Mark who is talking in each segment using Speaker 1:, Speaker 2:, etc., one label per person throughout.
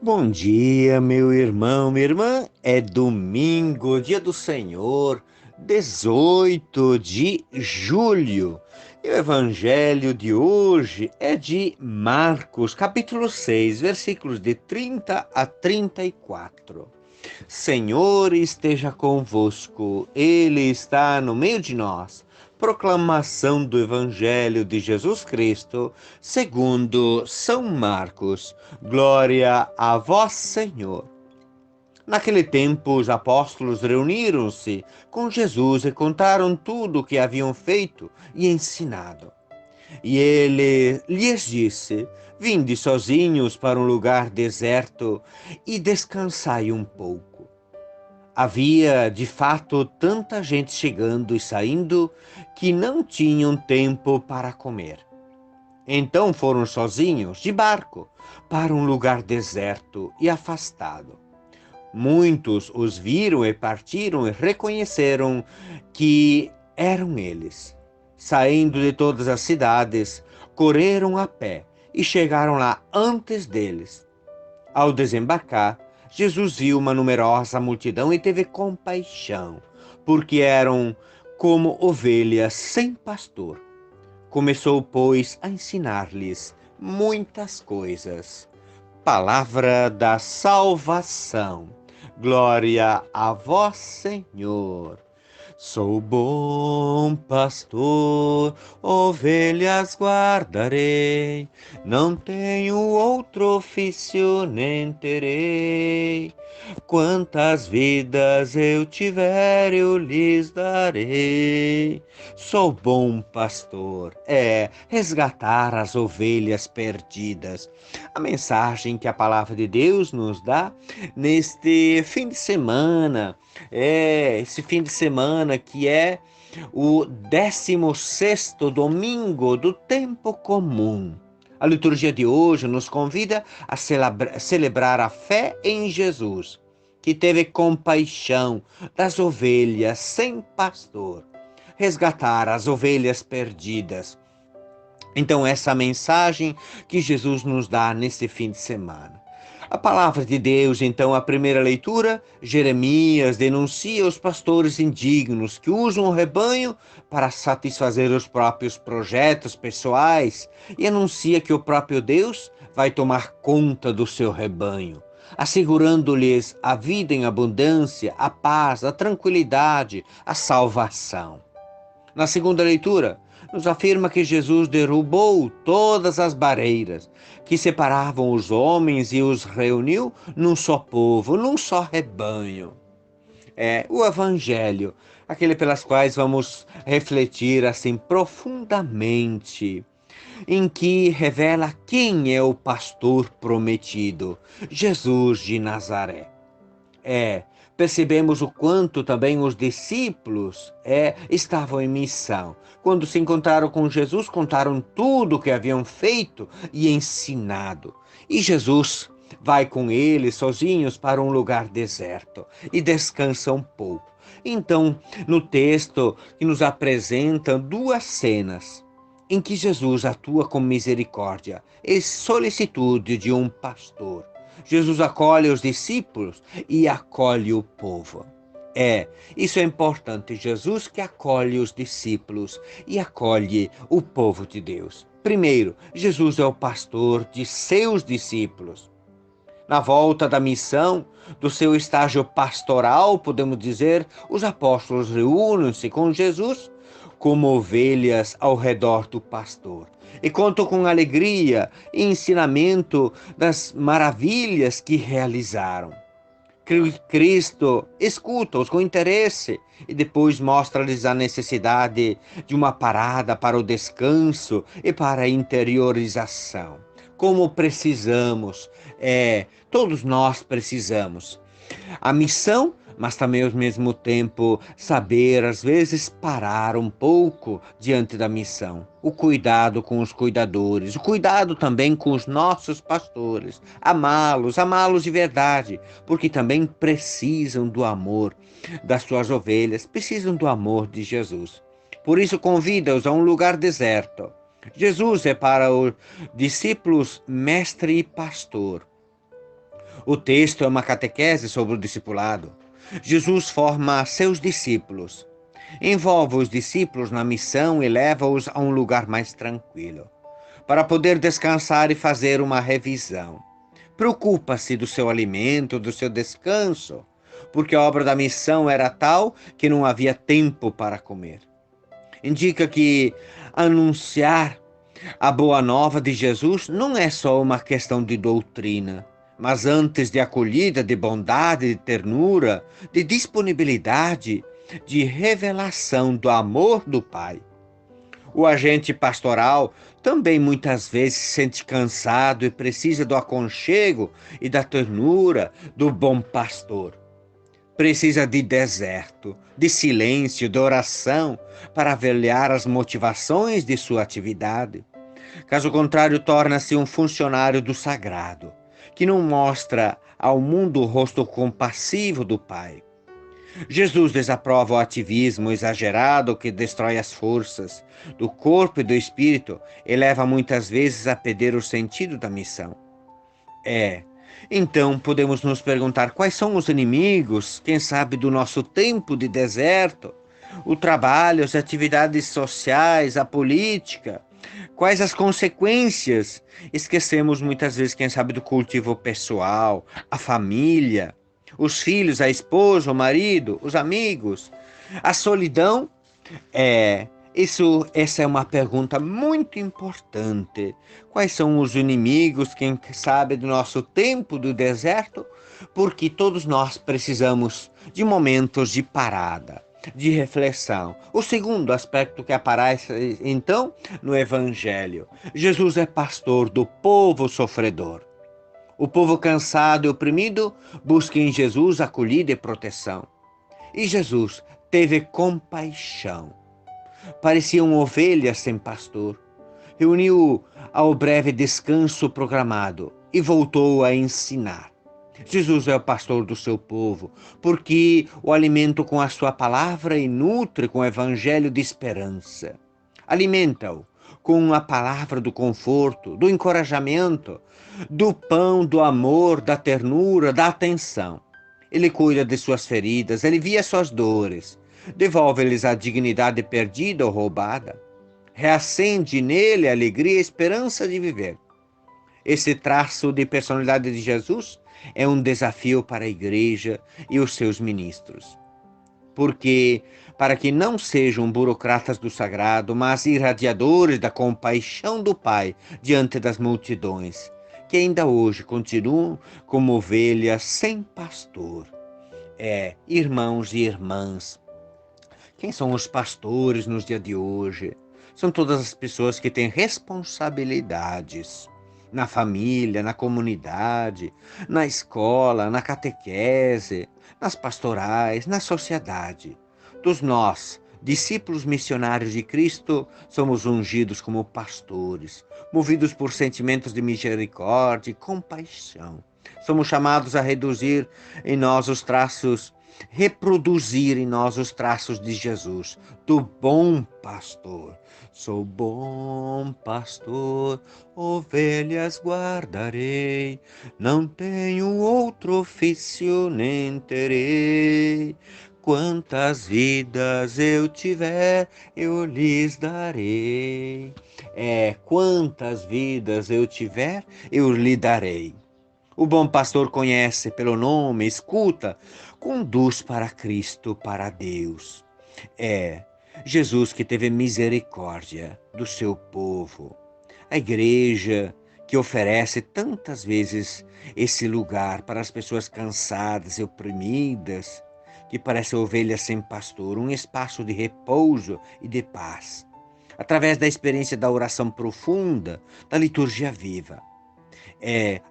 Speaker 1: Bom dia, meu irmão, minha irmã. É domingo, dia do Senhor, 18 de julho. E o evangelho de hoje é de Marcos, capítulo 6, versículos de 30 a 34. Senhor esteja convosco, Ele está no meio de nós. Proclamação do Evangelho de Jesus Cristo, segundo São Marcos. Glória a vós, Senhor. Naquele tempo, os apóstolos reuniram-se com Jesus e contaram tudo o que haviam feito e ensinado. E ele lhes disse: Vinde sozinhos para um lugar deserto e descansai um pouco. Havia, de fato, tanta gente chegando e saindo que não tinham tempo para comer. Então foram sozinhos, de barco, para um lugar deserto e afastado. Muitos os viram e partiram e reconheceram que eram eles. Saindo de todas as cidades, correram a pé e chegaram lá antes deles. Ao desembarcar, Jesus viu uma numerosa multidão e teve compaixão, porque eram como ovelhas sem pastor. Começou, pois, a ensinar-lhes muitas coisas. Palavra da salvação. Glória a vós, Senhor. Sou bom pastor, ovelhas guardarei, não tenho outro ofício nem terei. Quantas vidas eu tiver, eu lhes darei. Sou bom pastor, é resgatar as ovelhas perdidas. A mensagem que a palavra de Deus nos dá neste fim de semana, esse fim de semana que é o 16º domingo do tempo comum. A liturgia de hoje nos convida a celebrar a fé em Jesus, que teve compaixão das ovelhas sem pastor, resgatar as ovelhas perdidas. Então, essa mensagem que Jesus nos dá nesse fim de semana. A palavra de Deus, então, a primeira leitura, Jeremias denuncia os pastores indignos que usam o rebanho para satisfazer os próprios projetos pessoais e anuncia que o próprio Deus vai tomar conta do seu rebanho, assegurando-lhes a vida em abundância, a paz, a tranquilidade, a salvação. Na segunda leitura, nos afirma que Jesus derrubou todas as barreiras que separavam os homens e os reuniu num só povo, num só rebanho. É o Evangelho, aquele pelas quais vamos refletir assim profundamente, em que revela quem é o pastor prometido, Jesus de Nazaré. Percebemos o quanto também os discípulos estavam em missão. Quando se encontraram com Jesus, contaram tudo o que haviam feito e ensinado. E Jesus vai com eles sozinhos para um lugar deserto e descansa um pouco. Então, no texto que nos apresenta duas cenas em que Jesus atua com misericórdia e solicitude de um pastor. Jesus acolhe os discípulos e acolhe o povo. Isso é importante. Jesus que acolhe os discípulos e acolhe o povo de Deus. Primeiro, Jesus é o pastor de seus discípulos. Na volta da missão, do seu estágio pastoral, podemos dizer, os apóstolos reúnem-se com Jesus como ovelhas ao redor do pastor e contam com alegria e ensinamento das maravilhas que realizaram. Cristo escuta-os com interesse e depois mostra-lhes a necessidade de uma parada para o descanso e para a interiorização. Como precisamos, todos nós precisamos. A missão, mas também ao mesmo tempo saber, às vezes, parar um pouco diante da missão. O cuidado com os cuidadores, o cuidado também com os nossos pastores. Amá-los de verdade, porque também precisam do amor das suas ovelhas, precisam do amor de Jesus. Por isso, convida-os a um lugar deserto. Jesus é para os discípulos mestre e pastor. O texto é uma catequese sobre o discipulado. Jesus forma seus discípulos, envolve os discípulos na missão e leva-os a um lugar mais tranquilo, para poder descansar e fazer uma revisão. Preocupa-se do seu alimento, do seu descanso, porque a obra da missão era tal que não havia tempo para comer. Indica que anunciar a boa nova de Jesus não é só uma questão de doutrina, mas antes de acolhida, de bondade, de ternura, de disponibilidade, de revelação do amor do Pai. O agente pastoral também muitas vezes se sente cansado e precisa do aconchego e da ternura do bom pastor. Precisa de deserto, de silêncio, de oração para avaliar as motivações de sua atividade. Caso contrário, torna-se um funcionário do sagrado, que não mostra ao mundo o rosto compassivo do Pai. Jesus desaprova o ativismo exagerado que destrói as forças do corpo e do espírito e leva muitas vezes a perder o sentido da missão. Então podemos nos perguntar quais são os inimigos, quem sabe, do nosso tempo de deserto, o trabalho, as atividades sociais, a política. Quais as consequências? Esquecemos muitas vezes, quem sabe, do cultivo pessoal, a família, os filhos, a esposa, o marido, os amigos. A solidão essa é uma pergunta muito importante. Quais são os inimigos, quem sabe, do nosso tempo do deserto? Porque todos nós precisamos de momentos de parada, de reflexão. O segundo aspecto que aparece, então, no Evangelho. Jesus é pastor do povo sofredor. O povo cansado e oprimido busca em Jesus acolhida e proteção. E Jesus teve compaixão. Pareciam ovelhas sem pastor. Reuniu ao breve descanso programado e voltou a ensinar. Jesus é o pastor do seu povo, porque o alimenta com a sua palavra e nutre com o evangelho de esperança. Alimenta-o com a palavra do conforto, do encorajamento, do pão, do amor, da ternura, da atenção. Ele cuida de suas feridas, alivia suas dores, devolve-lhes a dignidade perdida ou roubada, reacende nele a alegria e a esperança de viver. Esse traço de personalidade de Jesus é um desafio para a igreja e os seus ministros. Porque, para que não sejam burocratas do sagrado, mas irradiadores da compaixão do Pai diante das multidões, que ainda hoje continuam como ovelhas sem pastor. Irmãos e irmãs, quem são os pastores nos dias de hoje? São todas as pessoas que têm responsabilidades na família, na comunidade, na escola, na catequese, nas pastorais, na sociedade. Todos nós, discípulos missionários de Cristo, somos ungidos como pastores, movidos por sentimentos de misericórdia e compaixão. Somos chamados a reproduzir em nós os traços de Jesus, do bom pastor. Sou bom pastor, ovelhas guardarei, não tenho outro ofício nem terei. Quantas vidas eu tiver, eu lhes darei. Quantas vidas eu tiver, eu lhe darei. O bom pastor conhece pelo nome, escuta, conduz para Cristo, para Deus. Jesus que teve misericórdia do seu povo. A igreja que oferece tantas vezes esse lugar para as pessoas cansadas e oprimidas, que parecem ovelhas sem pastor, um espaço de repouso e de paz. Através da experiência da oração profunda, da liturgia viva.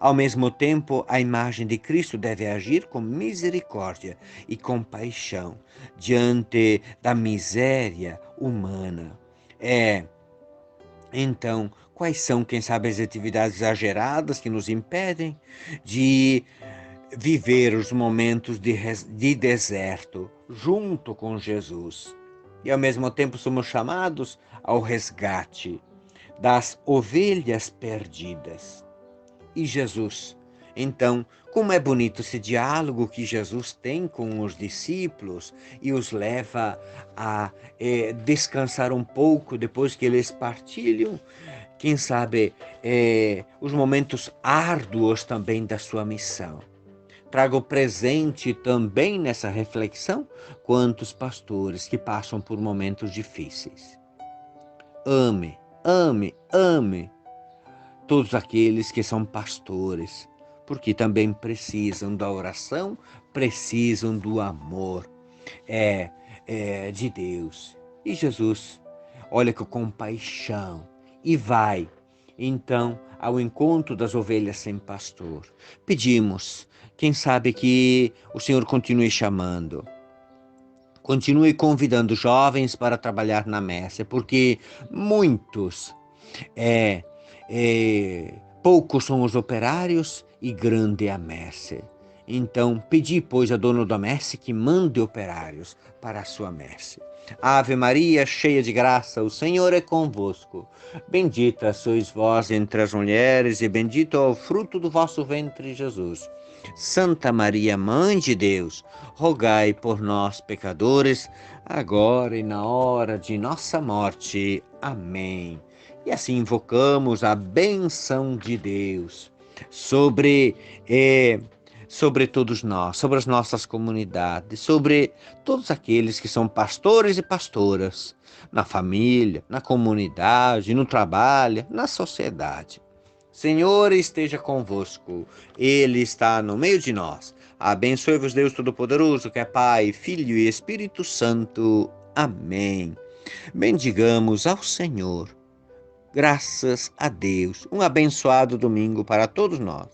Speaker 1: Ao mesmo tempo, a imagem de Cristo deve agir com misericórdia e compaixão diante da miséria humana. Então, quais são, quem sabe, as atividades exageradas que nos impedem de viver os momentos de deserto junto com Jesus? E ao mesmo tempo somos chamados ao resgate das ovelhas perdidas. E Jesus Então, como é bonito esse diálogo que Jesus tem com os discípulos e os leva a descansar um pouco depois que eles partilham, quem sabe, os momentos árduos também da sua missão. Trago presente também nessa reflexão quantos pastores que passam por momentos difíceis. Ame, ame, ame todos aqueles que são pastores, porque também precisam da oração, precisam do amor de Deus. E Jesus olha com compaixão e vai, então, ao encontro das ovelhas sem pastor. Pedimos, quem sabe que o Senhor continue chamando, continue convidando jovens para trabalhar na messe, porque muitos é, poucos são os operários e grande é a messe. Então, pedi, pois, a dono da messe que mande operários para a sua messe. Ave Maria, cheia de graça, o Senhor é convosco. Bendita sois vós entre as mulheres, e bendito é o fruto do vosso ventre, Jesus. Santa Maria, Mãe de Deus, rogai por nós, pecadores, agora e na hora de nossa morte. Amém. E assim invocamos a bênção de Deus sobre, sobre todos nós, sobre as nossas comunidades, sobre todos aqueles que são pastores e pastoras, na família, na comunidade, no trabalho, na sociedade. Senhor esteja convosco, Ele está no meio de nós. Abençoe-vos Deus Todo-Poderoso, que é Pai, Filho e Espírito Santo. Amém. Bendigamos ao Senhor. Graças a Deus. Um abençoado domingo para todos nós.